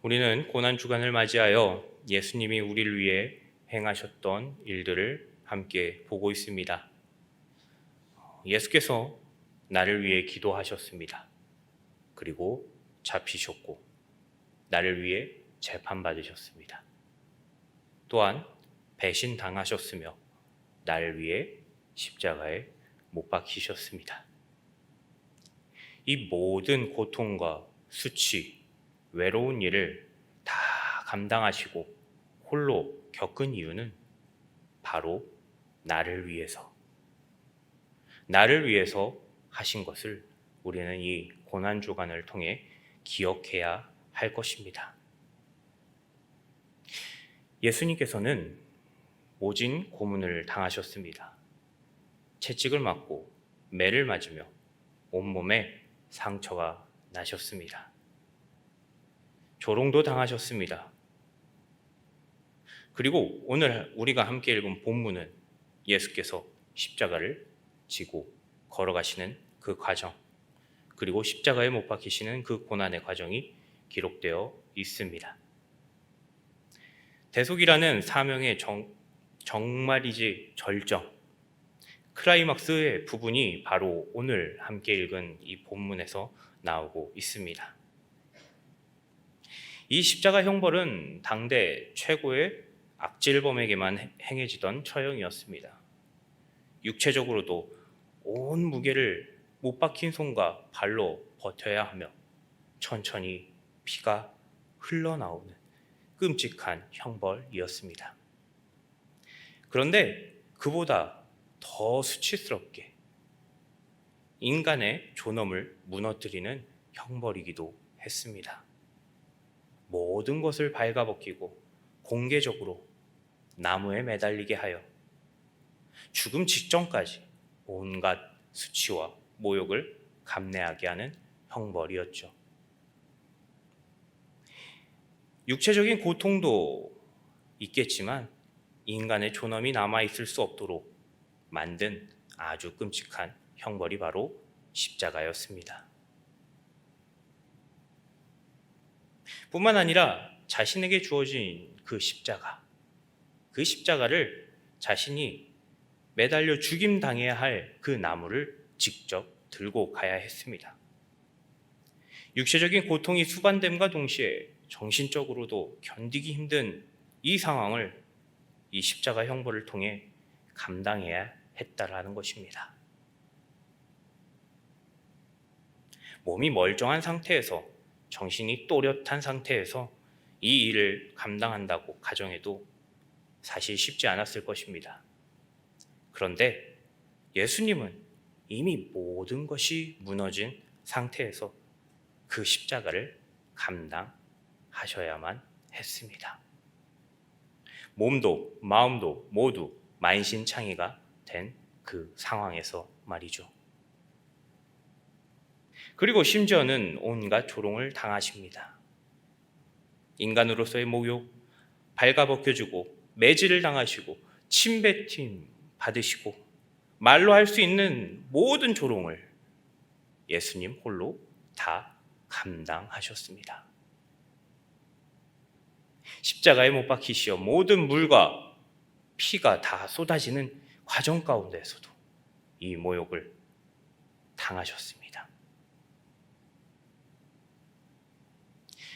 우리는 고난주간을 맞이하여 예수님이 우리를 위해 행하셨던 일들을 함께 보고 있습니다. 예수께서 나를 위해 기도하셨습니다. 그리고 잡히셨고 나를 위해 재판받으셨습니다. 또한 배신당하셨으며 나를 위해 십자가에 못 박히셨습니다. 이 모든 고통과 수치, 외로운 일을 다 감당하시고 홀로 겪은 이유는 바로 나를 위해서 하신 것을 우리는 이 고난주간을 통해 기억해야 할 것입니다. 예수님께서는 모진 고문을 당하셨습니다. 채찍을 맞고 매를 맞으며 온몸에 상처가 나셨습니다. 조롱도 당하셨습니다. 그리고 오늘 우리가 함께 읽은 본문은 예수께서 십자가를 지고 걸어가시는 그 과정, 그리고 십자가에 못 박히시는 그 고난의 과정이 기록되어 있습니다. 대속이라는 사명의 정말이지 절정, 클라이막스의 부분이 바로 오늘 함께 읽은 이 본문에서 나오고 있습니다. 이 십자가 형벌은 당대 최고의 악질범에게만 행해지던 처형이었습니다. 육체적으로도 온 무게를 못 박힌 손과 발로 버텨야 하며 천천히 피가 흘러나오는 끔찍한 형벌이었습니다. 그런데 그보다 더 수치스럽게 인간의 존엄을 무너뜨리는 형벌이기도 했습니다. 모든 것을 발가벗기고 공개적으로 나무에 매달리게 하여 죽음 직전까지 온갖 수치와 모욕을 감내하게 하는 형벌이었죠. 육체적인 고통도 있겠지만 인간의 존엄이 남아있을 수 없도록 만든 아주 끔찍한 형벌이 바로 십자가였습니다. 뿐만 아니라 자신에게 주어진 그 십자가를 자신이 매달려 죽임당해야 할 그 나무를 직접 들고 가야 했습니다. 육체적인 고통이 수반됨과 동시에 정신적으로도 견디기 힘든 이 상황을 이 십자가 형벌을 통해 감당해야 했다라는 것입니다. 몸이 멀쩡한 상태에서, 정신이 또렷한 상태에서 이 일을 감당한다고 가정해도 사실 쉽지 않았을 것입니다. 그런데 예수님은 이미 모든 것이 무너진 상태에서 그 십자가를 감당하셔야만 했습니다. 몸도 마음도 모두 만신창이가 된 그 상황에서 말이죠. 그리고 심지어는 온갖 조롱을 당하십니다. 인간으로서의 모욕, 발가벗겨주고 매질을 당하시고 침뱉임 받으시고 말로 할 수 있는 모든 조롱을 예수님 홀로 다 감당하셨습니다. 십자가에 못 박히시어 모든 물과 피가 다 쏟아지는 과정 가운데서도 이 모욕을 당하셨습니다.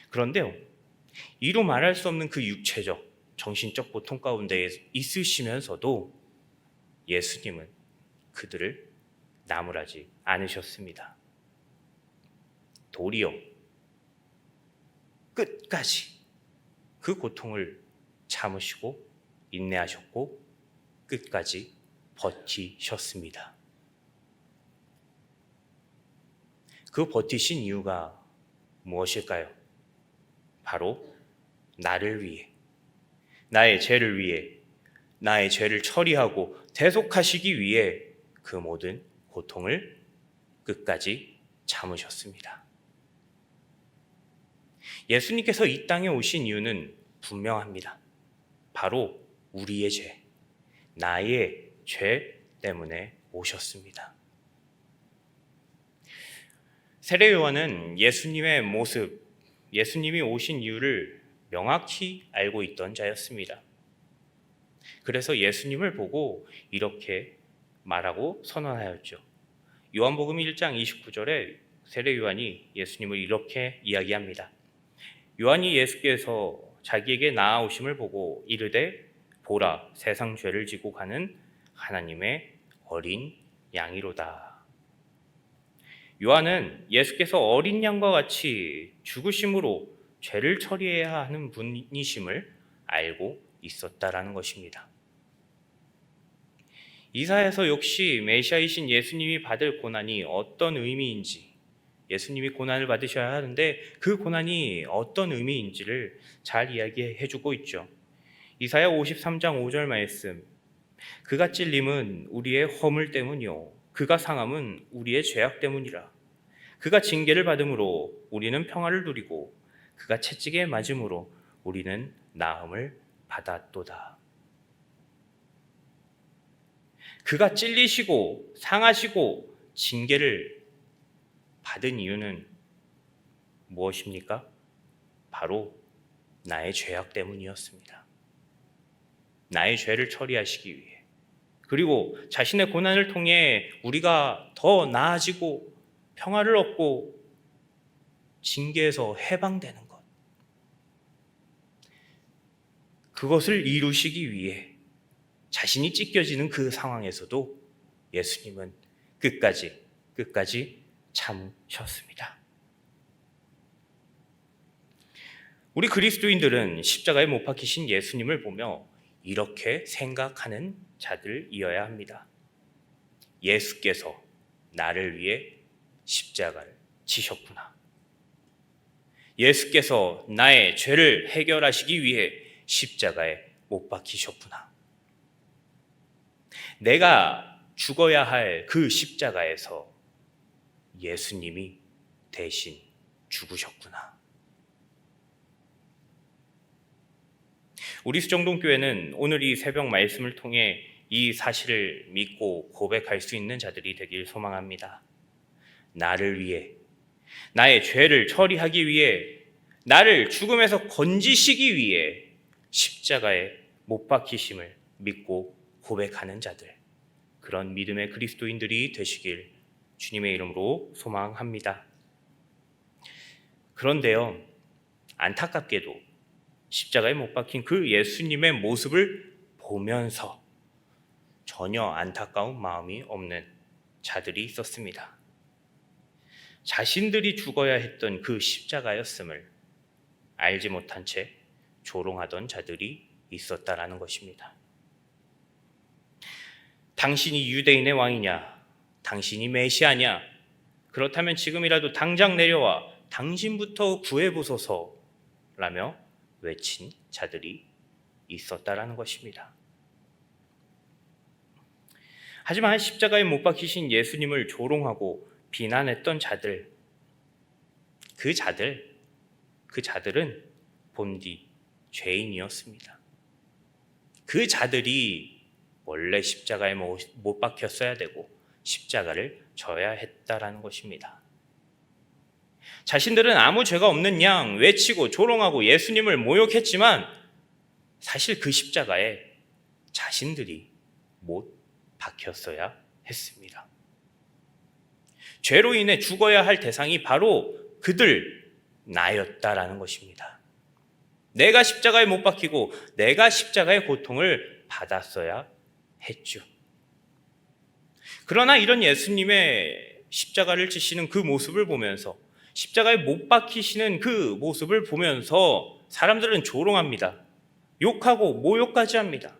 그런데요, 이로 말할 수 없는 그 육체적, 정신적 고통 가운데 있으시면서도 예수님은 그들을 나무라지 않으셨습니다. 도리어 끝까지 그 고통을 참으시고 인내하셨고 끝까지 버티셨습니다. 그 버티신 이유가 무엇일까요? 바로 나를 위해, 나의 죄를 위해, 나의 죄를 처리하고 대속하시기 위해 그 모든 고통을 끝까지 참으셨습니다. 예수님께서 이 땅에 오신 이유는 분명합니다. 바로 우리의 죄, 나의 죄 때문에 오셨습니다. 세례요한은 예수님의 모습, 예수님이 오신 이유를 명확히 알고 있던 자였습니다. 그래서 예수님을 보고 이렇게 말하고 선언하였죠. 요한복음 1장 29절에 세례 요한이 예수님을 이렇게 이야기합니다. 요한이 예수께서 자기에게 나아오심을 보고 이르되 보라, 세상 죄를 지고 가는 하나님의 어린 양이로다. 요한은 예수께서 어린 양과 같이 죽으심으로 죄를 처리해야 하는 분이심을 알고 있었다라는 것입니다. 이사야서 역시 메시아이신 예수님이 받을 고난이 어떤 의미인지, 예수님이 고난을 받으셔야 하는데 그 고난이 어떤 의미인지를 잘 이야기해주고 있죠. 이사야 53장 5절 말씀, 그가 찔림은 우리의 허물 때문이요 그가 상함은 우리의 죄악 때문이라. 그가 징계를 받음으로 우리는 평화를 누리고 그가 채찍에 맞음으로 우리는 나음을 받았도다. 그가 찔리시고 상하시고 징계를 받은 이유는 무엇입니까? 바로 나의 죄악 때문이었습니다. 나의 죄를 처리하시기 위해, 그리고 자신의 고난을 통해 우리가 더 나아지고 평화를 얻고 징계에서 해방되는 것, 그것을 이루시기 위해 자신이 찢겨지는 그 상황에서도 예수님은 끝까지 참으셨습니다. 우리 그리스도인들은 십자가에 못 박히신 예수님을 보며 이렇게 생각하는 자들이어야 합니다. 예수께서 나를 위해 십자가를 지셨구나. 예수께서 나의 죄를 해결하시기 위해 십자가에 못 박히셨구나. 내가 죽어야 할 그 십자가에서 예수님이 대신 죽으셨구나. 우리 수정동교회는 오늘 이 새벽 말씀을 통해 이 사실을 믿고 고백할 수 있는 자들이 되길 소망합니다. 나를 위해, 나의 죄를 처리하기 위해, 나를 죽음에서 건지시기 위해 십자가에 못 박히심을 믿고 고백하는 자들, 그런 믿음의 그리스도인들이 되시길 주님의 이름으로 소망합니다. 그런데요, 안타깝게도 십자가에 못 박힌 그 예수님의 모습을 보면서 전혀 안타까운 마음이 없는 자들이 있었습니다. 자신들이 죽어야 했던 그 십자가였음을 알지 못한 채 조롱하던 자들이 있었다라는 것입니다. 당신이 유대인의 왕이냐? 당신이 메시아냐? 그렇다면 지금이라도 당장 내려와 당신부터 구해보소서라며 외친 자들이 있었다라는 것입니다. 하지만 십자가에 못 박히신 예수님을 조롱하고 비난했던 자들, 그 자들은 본디 죄인이었습니다. 그 자들이 원래 십자가에 못 박혔어야 되고 십자가를 져야 했다라는 것입니다. 자신들은 아무 죄가 없는 양 외치고 조롱하고 예수님을 모욕했지만 사실 그 십자가에 자신들이 못 박혔어야 했습니다. 죄로 인해 죽어야 할 대상이 바로 그들, 나였다라는 것입니다. 내가 십자가에 못 박히고 내가 십자가의 고통을 받았어야 했죠. 그러나 이런 예수님의 십자가를 지시는 그 모습을 보면서, 십자가에 못 박히시는 그 모습을 보면서 사람들은 조롱합니다. 욕하고 모욕까지 합니다.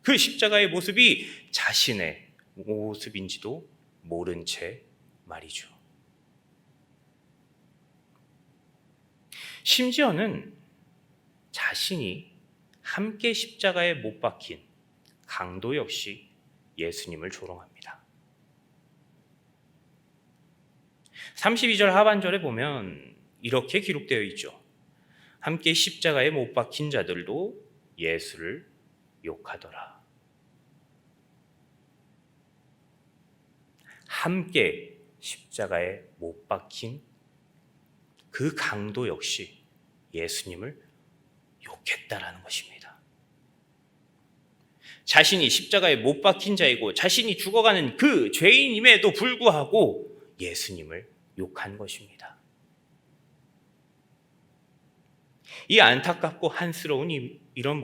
그 십자가의 모습이 자신의 모습인지도 모른 채 말이죠. 심지어는 자신이 함께 십자가에 못 박힌 강도 역시 예수님을 조롱합니다. 32절 하반절에 보면 이렇게 기록되어 있죠. 함께 십자가에 못 박힌 자들도 예수를 욕하더라. 함께 십자가에 못 박힌 그 강도 역시 예수님을 욕했다라는 것입니다. 자신이 십자가에 못 박힌 자이고 자신이 죽어가는 그 죄인임에도 불구하고 예수님을 욕한 것입니다. 이 안타깝고 한스러운 이런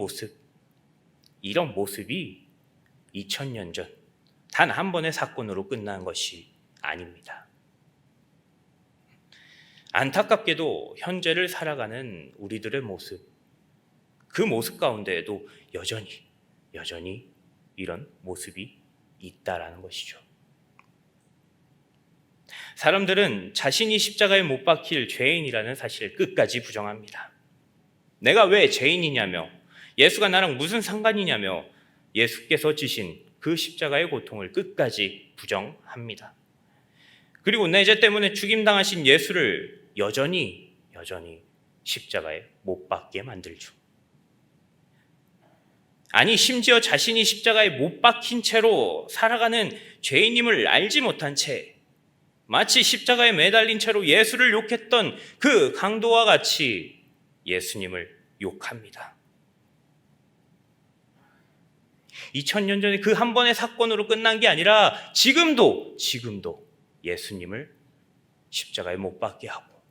모습이 2000년 전 단 한 번의 사건으로 끝난 것이 아닙니다. 안타깝게도 현재를 살아가는 우리들의 모습, 그 모습 가운데에도 여전히 이런 모습이 있다라는 것이죠. 사람들은 자신이 십자가에 못 박힐 죄인이라는 사실을 끝까지 부정합니다. 내가 왜 죄인이냐며, 예수가 나랑 무슨 상관이냐며 예수께서 지신 그 십자가의 고통을 끝까지 부정합니다. 그리고 내 죄 때문에 죽임당하신 예수를 여전히 십자가에 못 박게 만들죠. 아니, 심지어 자신이 십자가에 못 박힌 채로 살아가는 죄인임을 알지 못한 채 마치 십자가에 매달린 채로 예수를 욕했던 그 강도와 같이 예수님을 욕합니다. 2000년 전에 그 한 번의 사건으로 끝난 게 아니라 지금도 예수님을 십자가에 못 박게 하고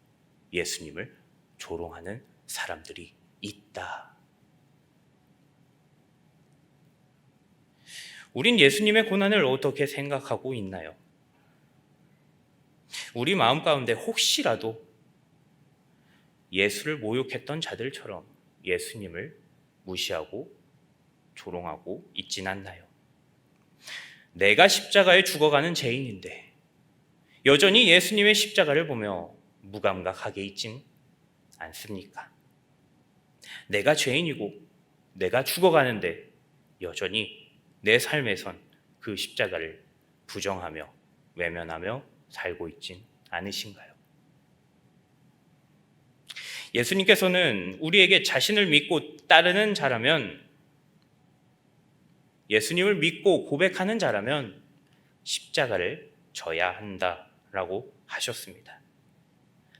예수님을 조롱하는 사람들이 있다. 우린 예수님의 고난을 어떻게 생각하고 있나요? 우리 마음 가운데 혹시라도 예수를 모욕했던 자들처럼 예수님을 무시하고 조롱하고 있진 않나요? 내가 십자가에 죽어가는 죄인인데 여전히 예수님의 십자가를 보며 무감각하게 있진 않습니까? 내가 죄인이고 내가 죽어가는데 여전히 내 삶에선 그 십자가를 부정하며 외면하며 살고 있진 않으신가요? 예수님께서는 우리에게 자신을 믿고 따르는 자라면, 예수님을 믿고 고백하는 자라면 십자가를 져야 한다라고 하셨습니다.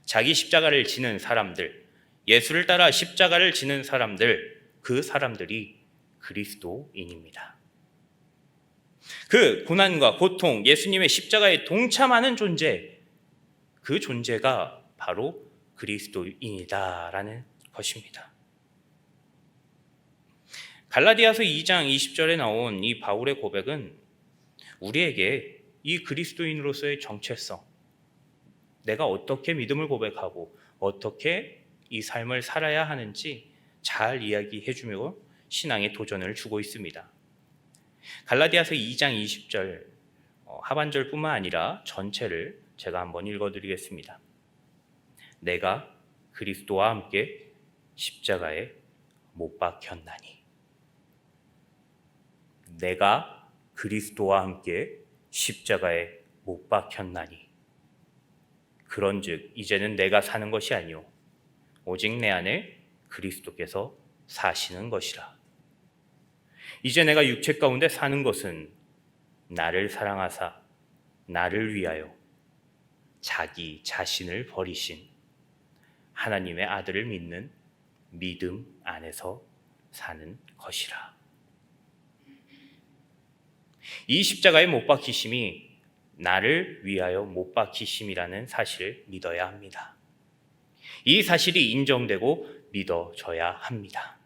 자기 십자가를 지는 사람들, 예수를 따라 십자가를 지는 사람들, 그 사람들이 그리스도인입니다. 그 고난과 고통, 예수님의 십자가에 동참하는 존재, 그 존재가 바로 그리스도인이다라는 것입니다. 갈라디아서 2장 20절에 나온 이 바울의 고백은 우리에게 이 그리스도인으로서의 정체성, 내가 어떻게 믿음을 고백하고 어떻게 이 삶을 살아야 하는지 잘 이야기해주며 신앙의 도전을 주고 있습니다. 갈라디아서 2장 20절 하반절뿐만 아니라 전체를 제가 한번 읽어드리겠습니다. 내가 그리스도와 함께 십자가에 못 박혔나니. 내가 그리스도와 함께 십자가에 못 박혔나니. 그런즉 이제는 내가 사는 것이 아니요 오직 내 안에 그리스도께서 사시는 것이라. 이제 내가 육체 가운데 사는 것은 나를 사랑하사 나를 위하여 자기 자신을 버리신 하나님의 아들을 믿는 믿음 안에서 사는 것이라. 이 십자가에 못 박히심이 나를 위하여 못 박히심이라는 사실을 믿어야 합니다. 이 사실이 인정되고 믿어져야 합니다.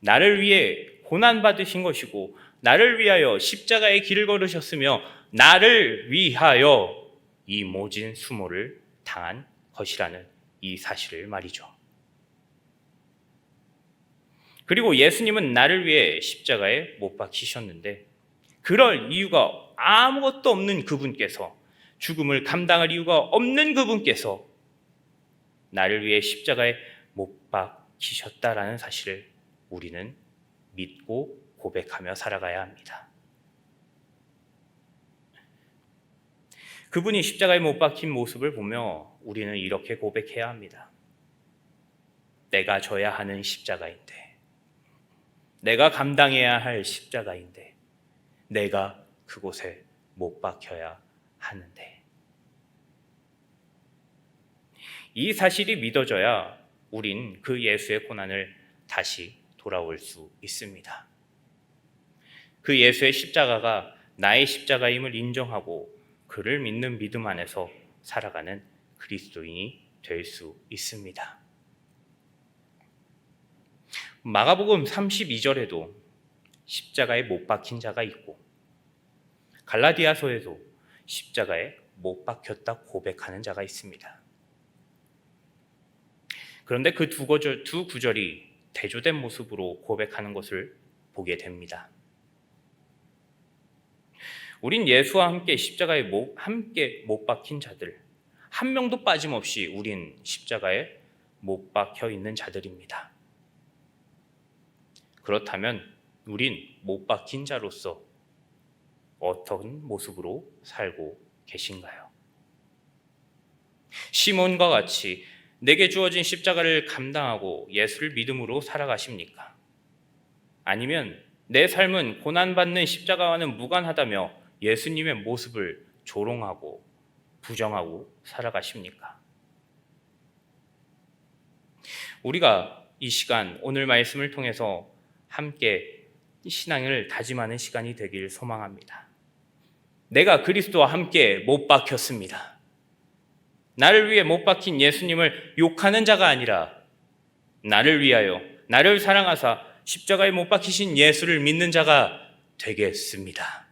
나를 위해 고난받으신 것이고 나를 위하여 십자가의 길을 걸으셨으며 나를 위하여 이 모진 수모를 당한 것이라는 이 사실을 말이죠. 그리고 예수님은 나를 위해 십자가에 못 박히셨는데 그럴 이유가 아무것도 없는 그분께서, 죽음을 감당할 이유가 없는 그분께서 나를 위해 십자가에 못 박히셨다라는 사실을 우리는 믿고 고백하며 살아가야 합니다. 그분이 십자가에 못 박힌 모습을 보며 우리는 이렇게 고백해야 합니다. 내가 져야 하는 십자가인데, 내가 감당해야 할 십자가인데 내가 그곳에 못 박혀야 하는데. 이 사실이 믿어져야 우린 그 예수의 고난을 다시 돌아올 수 있습니다. 그 예수의 십자가가 나의 십자가임을 인정하고 그를 믿는 믿음 안에서 살아가는 그리스도인이 될 수 있습니다. 마가복음 32절에도 십자가에 못 박힌 자가 있고 갈라디아서에도 십자가에 못 박혔다 고백하는 자가 있습니다. 그런데 그 두 구절이 대조된 모습으로 고백하는 것을 보게 됩니다. 우린 예수와 함께 십자가에 함께 못 박힌 자들, 한 명도 빠짐없이 우린 십자가에 못 박혀 있는 자들입니다. 그렇다면 우린 못 박힌 자로서 어떤 모습으로 살고 계신가요? 시몬과 같이 내게 주어진 십자가를 감당하고 예수를 믿음으로 살아가십니까? 아니면 내 삶은 고난받는 십자가와는 무관하다며 예수님의 모습을 조롱하고 부정하고 살아가십니까? 우리가 이 시간 오늘 말씀을 통해서 함께 신앙을 다짐하는 시간이 되길 소망합니다. 내가 그리스도와 함께 못 박혔습니다. 나를 위해 못 박힌 예수님을 욕하는 자가 아니라 나를 위하여 나를 사랑하사 십자가에 못 박히신 예수를 믿는 자가 되겠습니다.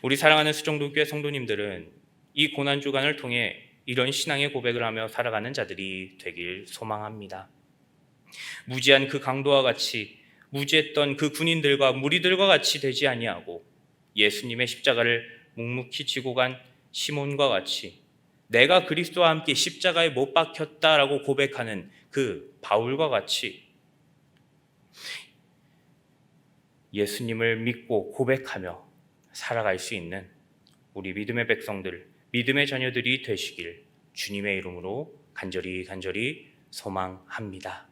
우리 사랑하는 수정동교회 성도님들은 이 고난주간을 통해 이런 신앙의 고백을 하며 살아가는 자들이 되길 소망합니다. 무지한 그 강도와 같이 무지했던 그 군인들과 무리들과 같이 되지 아니하고 예수님의 십자가를 묵묵히 지고 간 시몬과 같이 내가 그리스도와 함께 십자가에 못 박혔다라고 고백하는 그 바울과 같이 예수님을 믿고 고백하며 살아갈 수 있는 우리 믿음의 백성들, 믿음의 자녀들이 되시길 주님의 이름으로 간절히 소망합니다.